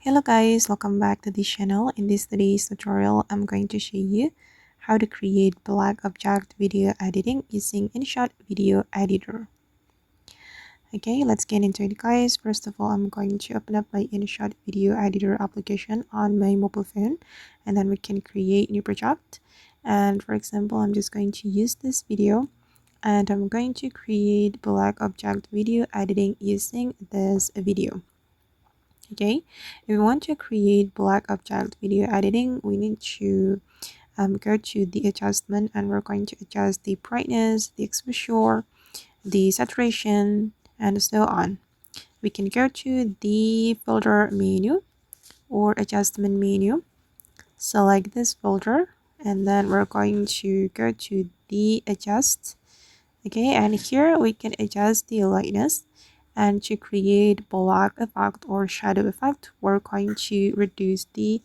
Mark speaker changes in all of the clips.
Speaker 1: Hello guys, welcome back to this channel. In this today's tutorial, I'm going to show you how to create black object video editing using InShot video editor. Okay, let's get into it guys. First of all, I'm going to open up my InShot video editor application on my mobile phone, and then we can create new project. And for example, I'm just going to use this video, and I'm going to create black object video editing using this video. Okay, if we want to create black object video editing, we need to go to the adjustment, and we're going to adjust the brightness, the exposure, the saturation, and so on. We can go to the filter menu or adjustment menu, select this filter, and then we're going to go to the adjust. Okay, and here we can adjust the lightness, and to create black effect or shadow effect, we're going to reduce the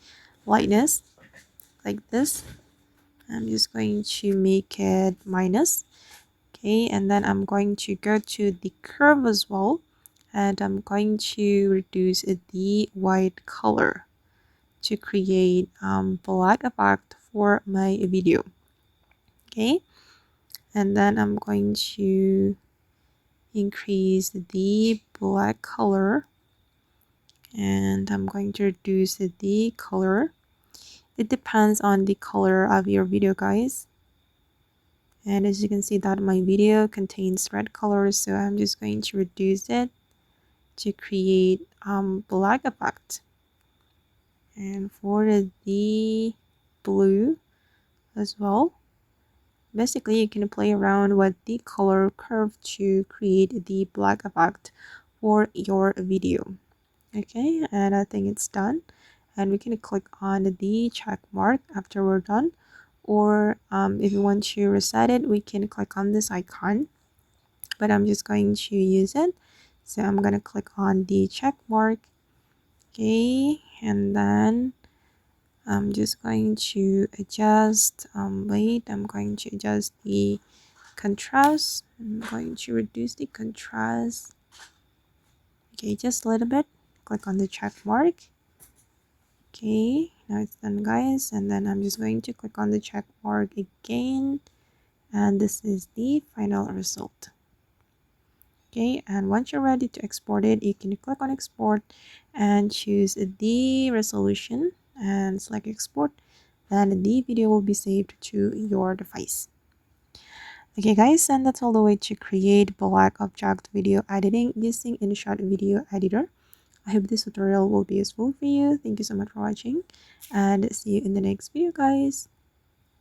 Speaker 1: lightness like this. I'm just going to make it minus. Okay, and then I'm going to go to the curve as well, and I'm going to reduce the white color to create black effect for my video. Okay, and then I'm going to increase the black color, and I'm going to reduce the color. It depends on the color of your video guys, and as you can see that my video contains red color, so I'm just going to reduce it to create black effect. And for the blue as well, basically you can play around with the color curve to create the black effect for your video. Okay, and I think it's done, and we can click on the check mark after we're done, or if you want to reset it, we can click on this icon, but I'm just going to use it, so I'm gonna click on the check mark. Okay, and then I'm just going to adjust I'm going to adjust the contrast. I'm going to reduce the contrast, okay, just a little bit. Click on the check mark. Okay, now it's done guys, and then I'm just going to click on the check mark again, and this is the final result. Okay, and once you're ready to export it, you can click on export and choose the resolution and select export, then the video will be saved to your device. Okay guys, and that's all the way to create black object video editing using InShot video editor. I hope this tutorial will be useful for you. Thank you so much for watching, and see you in the next video guys.